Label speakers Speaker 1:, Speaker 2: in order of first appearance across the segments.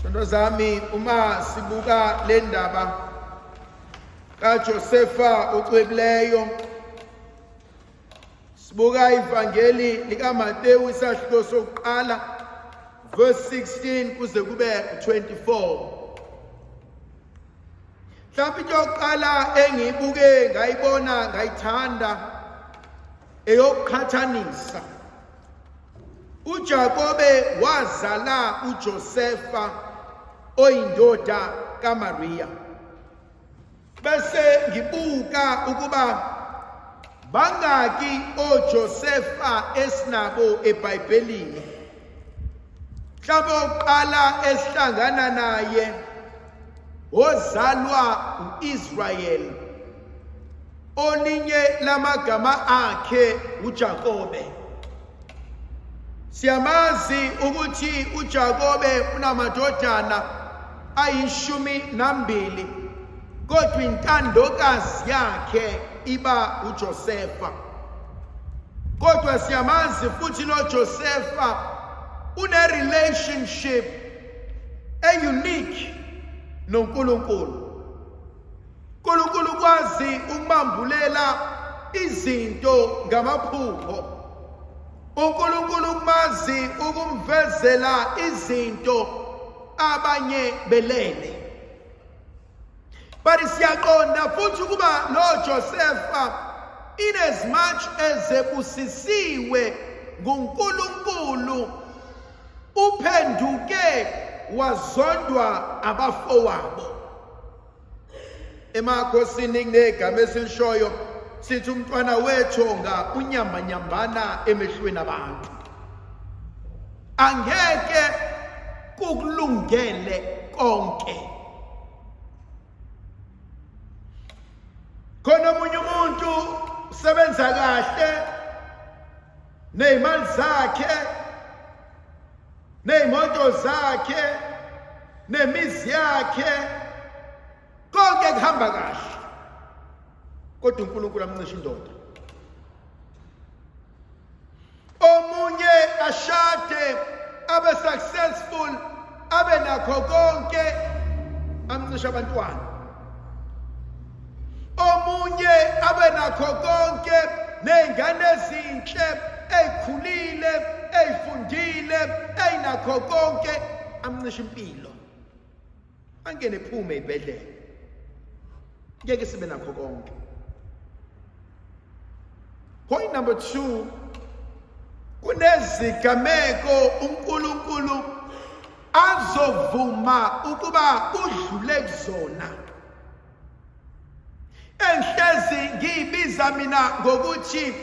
Speaker 1: Ntando zami uma sibuka le ndaba kaJosefa ocwebileyo, sibuka ivangeli likaMateyu isahluko sokuqala verse 16 kuze kube 24. Mhlawumbe into yokuqala engiyibuke ngayibona ngayithanda eyokuqhathanisa. uJakobe wazala uJosefa oyindoda kaMaria. Bese ngibuka ukuba bangaki oJosefa esinabo eBhayibhelini. Mhlawumbe oqala esihlangana naye ozalwa uIsrael, olinye lamagama akhe uJakobe. Siyamazi ukuthi uJakobe unamadodana ayishumi-nambili, kodwa intandokazi yakhe iba uJosefa. Kodwa siyamazi futhi lo Josefa une-relationship e-unique noNkulunkulu. uNkulunkulu kwazi ukumambulela izinto ngamaphupho. uNkulunkulu kumazi ukumvezela izinto abanye belele. But siyaqonda futhi ukuba lo Josefa, in as much as ebusisiwe nguNkulunkulu, uphenduke wazondwa abafowabo. Emakhosini kunegama esilishoyo sithi umntwana wethonga unyamanyambana emehlweni abantu. Angeke kukulungele konke. Khona omunye umuntu usebenza kahle nezimali zakhe, nezimoto zakhe, nemizi yakhe, konke kuhamba kahle, kodwa uNkulunkulu amncisha indoda. Omunye ashade abe successful, abe nakho konke, amncisha abantwana. Omunye abe nakho konke, nezingane ezinhle, ezikhulile, ezifundile, ezinakho konke, amncisha impilo. Angene ephume ibhedlela, ngeke sibe nakho konke. Point number 2, kunezigameko uNkulunkulu azovuma ukuba udlule kuzona. Enhlezi ngiyibiza mina ngokuthi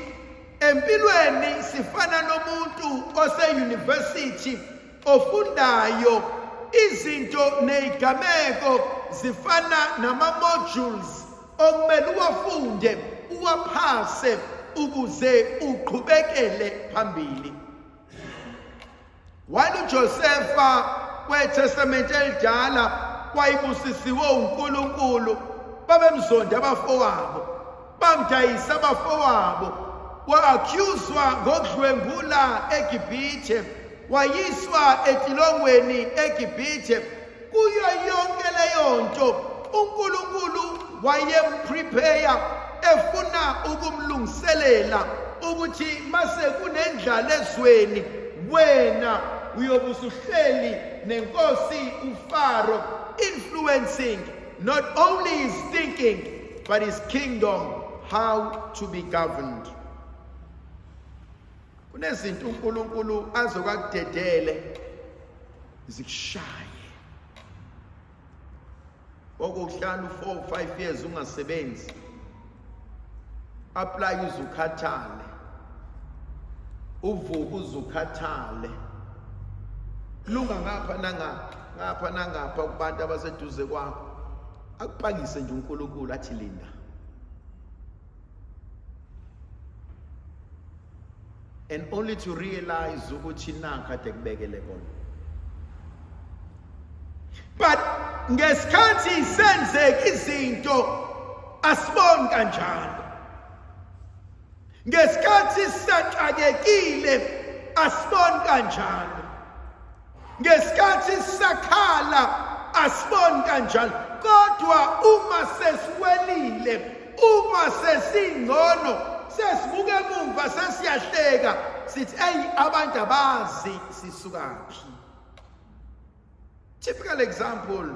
Speaker 1: empilweni sifana nomuntu ose-university ofundayo. Izinto nezigameko zifana nama-modules okumele uwafunde, uwaphase ukuze uqhubekele phambili. While uJosefa kweTestament elidala wayebusisiwe uNkulunkulu, babemzonda abafowabo, bamdayisa abafowabo, wa-accuswa ngokudlwengula eGibhithe, wayiswa etilongweni eGibhithe. Kuyo yonke leyo nto uNkulunkulu wayemprepare, efuna ukumlungiselela ukuthi mase kunendlala ezweni, wena uyobusuhleli nenkosi uFaro, influencing not only his thinking but his kingdom, how to be governed. Kunezinto uNkulunkulu azokakudedele zikushaye. Okuhlanu 4 5 years ungasebenzi, apply uzukhathale, uvuka uzukhathale, lunga ngapha nangapha kubantu abaseduze kwakho, akupakise nje uNkulunkulu athi linda. And only to realize ukuthi nakho ade kubekele kona. But ngesikhathi senzeka izinto asiboni kanjalo. Ngesikhathi saxakekile asiboni kanjalo. ngesikhathi sakhala asiboni kanjalo, kodwa uma sesiwelile, uma sesingcono, sesibuke emumva sesiyahleka, sithi hey, abantu abazi sisukaphi. Typical example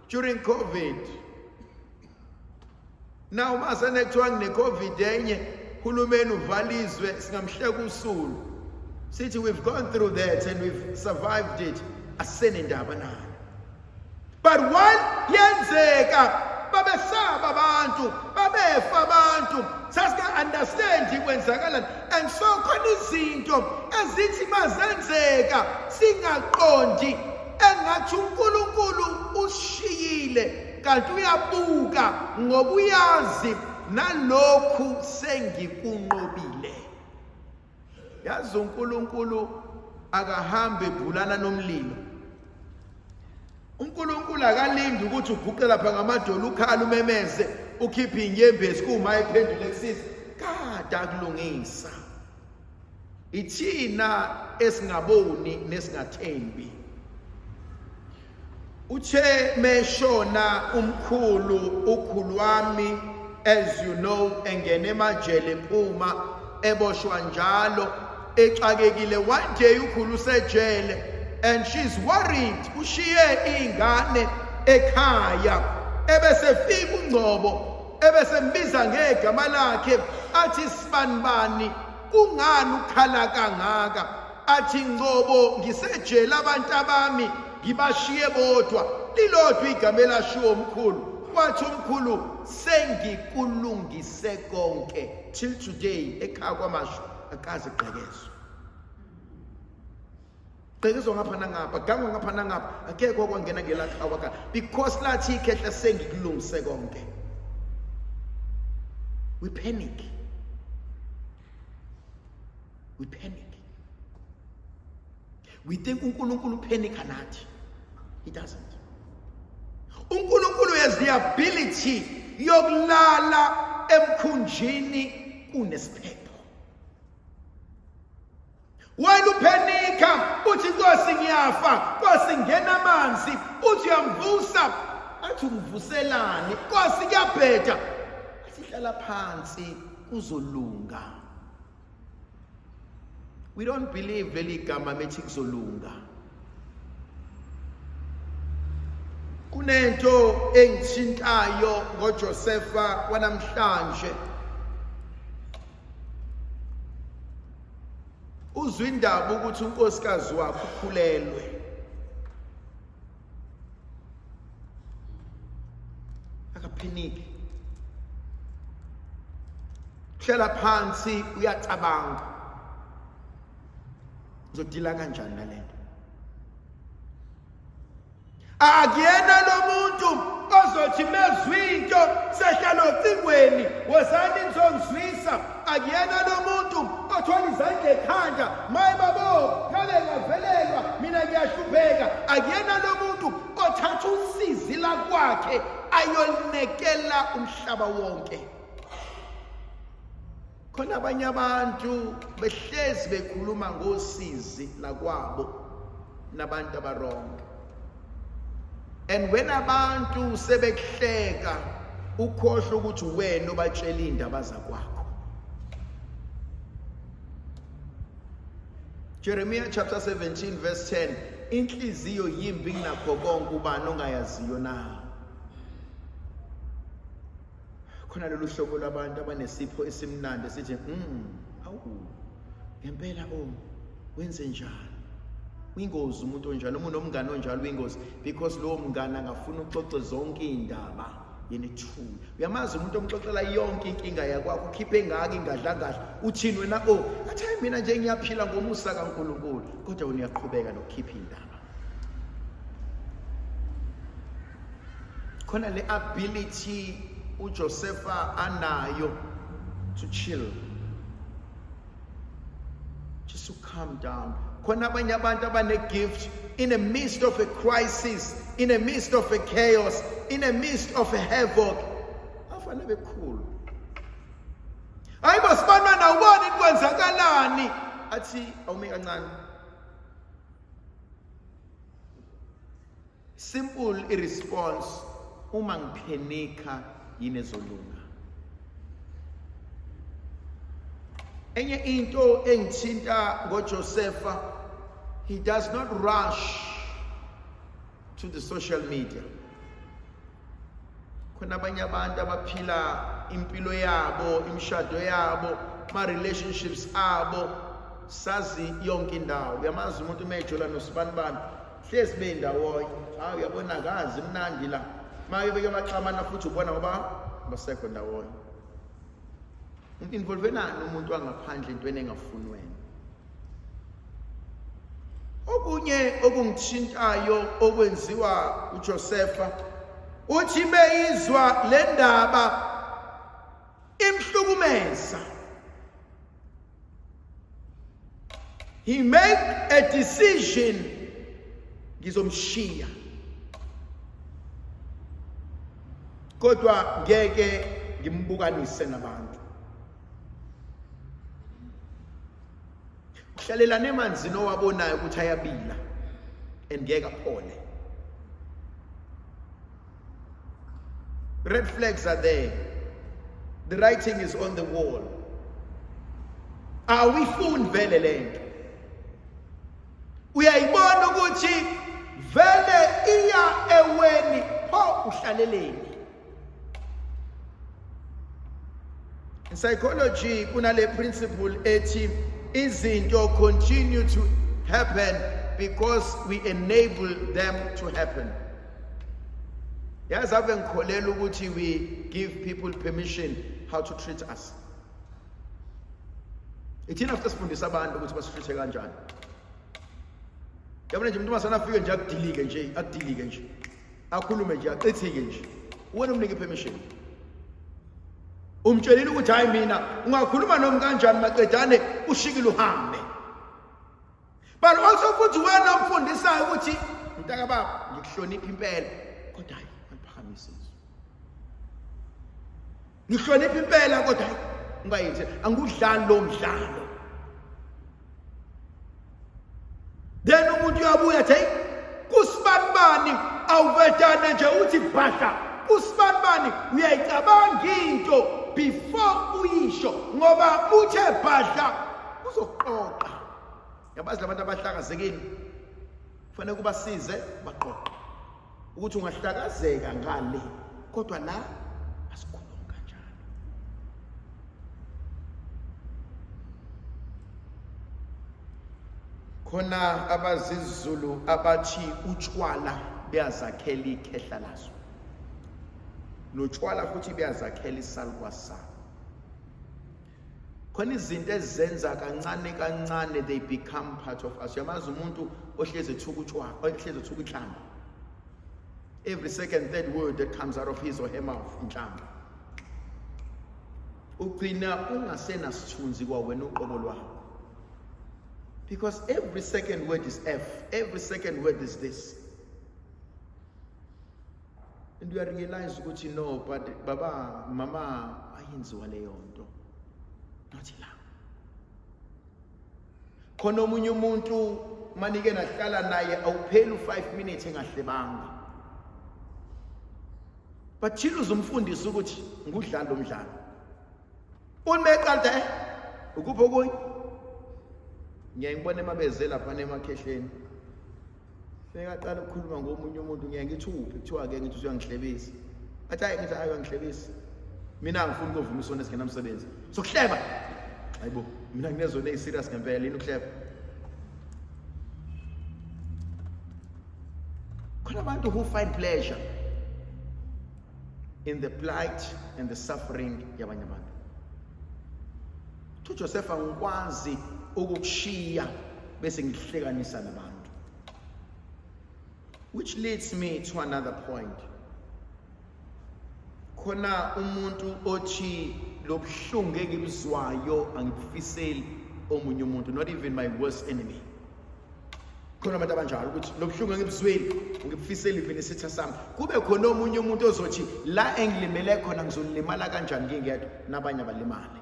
Speaker 1: during COVID. Now masane kuthiwa ngine-COVID enye, hulumeni uvalizwe, singamhleka usulu. Sithi we've gone through that and we've survived it. Asenendaba nayo. But while yenzeka, babesaba abantu, babefa abantu, sasika-understand kwenzakalani. And so khona izinto ezithi mazenzeka singaqondi, engathi uNkulunkulu usishiyile, kanti uyabuka ngoba uyazi nalokhu sengikunqobile. Yazi uNkulunkulu akahambe ebhulana nomlilo. uNkulunkulu akalindi ukuthi uguqe lapha ngamadolo ukhala umemeze ukhiphe inyembezi kuma ephendule kusisa kade akulungisa. Ithina esingaboni nesingathembi. Uthe meshona ukhulu wami, as you know, engene emajele ephuma eboshwa njalo exakekile. One day ukhulu usejele and she's worried, ushiye ingane ekhaya. Ebese fika uNgcobo, ebese mbiza ngegama lakhe, athi sibanibani, kungani ukhala kangaka? Athi Ngcobo, ngisejele abantu abami ngibashiye bodwa. Lilodwa igama elashiwo umkhulu. Wathi umkhulu, sengikulungise konke. Till today ekhaya kwamasho akaze gqekezwe. Gqekezwe ngapha nangapha, gangwa ngapha nangapha, akekho kwangena ngelakhawa ka, because lathi ikhehla sengikulungise konke. We panic. We panic. We think uNkulunkulu panic anathi. He doesn't. uNkulunkulu has the ability yokulala emkhunjini kunesiphetho. Wena uphenika uthi Nkosi ngiyafa, Nkosi ngena amanzi, uthi uyamvusa, athi ungivuselani? Nkosi kuyabheda, sihlala phansi kuzolunga. We don't believe leli gama methi kuzolunga. Kunento engithintayo ngoJosefa wanamhlanje. Uzwe indaba ukuthi unkosikazi wakhe ukhulelwe. Akapheniki. Hlala phansi uyacabanga. Uzodila kanjani nalento? Akuyena lo muntu ozothi mezwinto sehlala ocingweni wozani nizongizwisa. Akuyena lo muntu othwala izandla ekhanda, maye babo kale ngavelelwa mina ngiyahlupheka. Akuyena lo muntu othatha usizi lakwakhe ayolinekela umhlaba wonke. Khona abanye abantu behlezi bekhuluma ngosizi lakwabo nabantu abaronke. And when abantu sebekuhleka ukhohle ukuthi wena obatshela indaba zakwakho. Jeremiah chapter 17 verse 10, inhliziyo yimbi kunakho konke ubani ongayaziyo na. Khona lolu hlobo labantu abanesipho esimnandi sithi awu ngempela wenze njani? Uyingozi umuntu onjalo, umuntu omngane onjalo uyingozi, because lowo mngane angafuna uxoxe zonke indaba yenethuna. Uyamazi umuntu omxoxela yonke inkinga yakwakho, ukhiphe engaka ingadla kahle, uthini wena athi mina nje ngiyaphila ngomusa kaNkulunkulu, kodwa wena uyaqhubeka nokukhipha indaba. Khona le ability uJosefa anayo to chill, just to calm down. Khona abanye abantu abane-gift in the midst of a crisis, in the midst of a chaos, in the midst of a havoc, afanele bekhulu. Hayi bosibana nawubona ikwenzakalani, athi awumi kancane. simple response uma ngiphenika yini ezolunga. Enye into engithinta ngoJosepha, he does not rush to the social media. Khona abanye abantu abaphila impilo yabo, imishado yabo, ma relationships abo, sazi yonke indawo. Uyamazi umuntu mejola nosibanibani, hlezi bendawonye. Hayi uyabona kazi mnandi la. Maye beke maxamana futhi ubona ngoba basekho ndawonye. Involve nani umuntu wangaphandle entweni engafuni wena. Okunye okungithintayo okwenziwa uJosepha uthi beyizwa le ndaba imhlukumeza, he made a decision, ngizomshiya kodwa ngeke ngimbukanise nabantu. Uhlalelane emanzini owabonayo ukuthi ayabila and ngeke aphole. Red flags are there. The writing is on the wall. Awuyifuni vele lento. Uyayibona ukuthi vele iya eweni pho uhlaleleni. In psychology kunale principle ethi izinto continue to happen because we enable them to happen. Yes, I've ngikholela ukuthi we give people permission how to treat us. Ithina after sifundisa abantu ukuthi basitreat kanjani. Yabona nje umuntu masana afike nje akudilike nje. Akhulume nje aqethike nje. Wena umnike permission. Umtshelile ukuthi hayi mina ungakhuluma noma kanjani maqedane ushikile uhambe. But also futhi wena umfundisayo ukuthi mntaka baba ngikuhlonipha impela kodwa hayi ngiphakamisa. Ngihlonipha impela kodwa hayi ungayithi angudlali lo mdlalo. Then umuntu uyabuya athi kusibanibani awuvedane nje uthi bhasha kusibanibani uyayicabanga into before uyisho ngoba uthe bhadla uzoqoqa. Yabazi labantu abahlakazekile kufanele kubasize baqoqa ukuthi ungahlakazeka ngale kodwa la asikhuluma kanjalo. Khona abazizulu abathi utshwala beyazakhela ikhehla lazo. Notshwala futhi beyazakhela isalukwa sabo. Khona izinto ezenza kancane kancane they become part of us. Yamazi umuntu ohlezi ethuka utshwala, ohlezi ethuka inhlamba. Every second, third word that comes out of his or her mouth, inhlamba. Ugcina ungasena sithunzi kwa wena uqobo lwakho. Because every second word is F, every second word is this. And you realize ukuthi no, but baba, mama ayenziwa leyo nto. Not la. Khona omunye umuntu manike nahlala naye awupheli u5 minutes engahlebanga. But thina uzumfundisa ukuthi ngudlala lo mdlalo. Unmeqalde ukupho kuyi. Ngiyayibona emabeze lapha emakhehleni. Sekaqala ukukhuluma ngomunye umuntu ngiyangithi uphi kuthiwa ke ngithi uyangihlebisa. Athi hayi ngithi ayangihlebisa. Mina ngifuna ukuvumisa wona singenamsebenzi. Sokuhleba. Hayibo, mina nginezona eziserious ngempela yini ukuhleba. Khona abantu who find pleasure in the plight and the suffering yabanye abantu. uJosepha ngikwazi ukukushiya bese ngihlekanisa nabantu. Which leads me to another point. Khona umuntu othi lobuhlungu engibuzwayo angibufiseli omunye umuntu, not even my worst enemy. Khona abantu abanjalo ukuthi lobuhlungu engibuzweli ngibufiseli even isitha sami. Kube khona omunye umuntu ozothi la engilimele khona ngizolimala kanjani ngingedwa nabanye abalimale.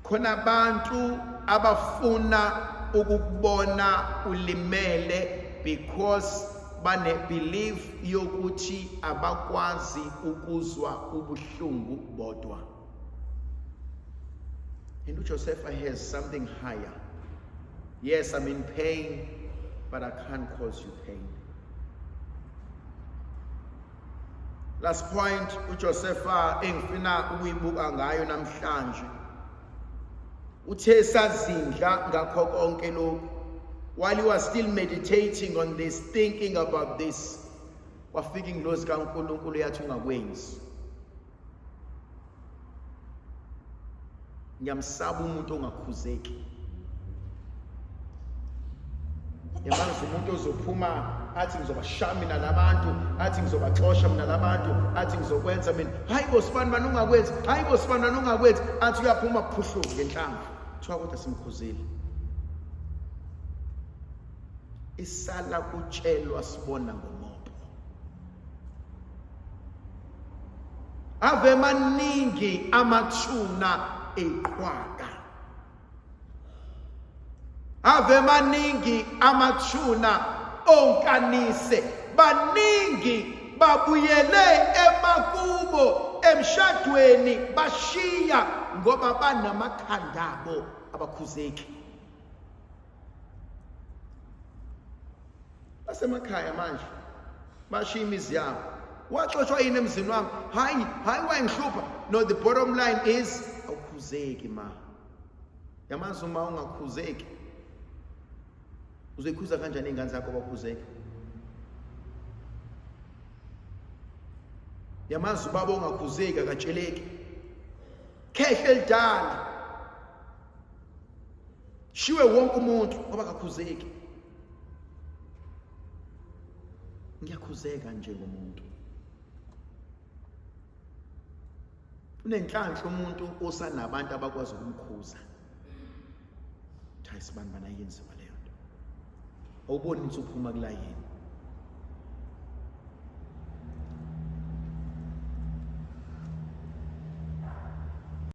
Speaker 1: Khona abantu abafuna ukubona ulimele because bane-belief yokuthi abakwazi ukuzwa ubuhlungu bodwa. And uJoseph has something higher. Yes, I'm in pain, but I can't cause you pain. Last point, uJoseph engifuna ukuyibuka ngayo namhlanje. Uthe sazindla ngakho konke lokhu. While he was still meditating on this, thinking about this, kwafika ingilosi kaNkulunkulu yathi ungakwenzi. Ngiyamsaba umuntu ongakhuzeki. Yamazi umuntu ozophuma athi ngizobashaya mina labantu, athi ngizobaxosha mina labantu, athi ngizokwenza mina. Hayi bosibani bani ungakwenzi, hayi bosibani bani ungakwenzi, athi uyaphuma kuphuhluka ngenhlanvu. Kuthiwa kodwa simkhuzile. Isala kutshelwa sibona ngomobo. Ave maningi amathuna eqhwaga. Ave maningi amathuna onkanise. Baningi babuyele emakubo emshadweni bashiya ngoba banamakhanda abo abakhuzeki. Basemakhaya manje bashiya imizi yabo. Waxoshwa yini emzini wami? Hayi wayengihlupha. No, the bottom line is awukhuzeki ma. Yamazi uma ungakhuzeki uzoyikhuza kanjani ingane zakho abakhuzeki? Yamazi ubaba ongakhuzeki akatsheleki. Khehle elidala. Shiwe wonke umuntu ngoba akakhuzeki. Ngiyakhuzeka njengomuntu. Unenhlanhla umuntu osanabantu abakwazi ukumkhuza. Hayi sibani bana yenziwa leyo nto. Awuboni ukuthi uphuma kula yini.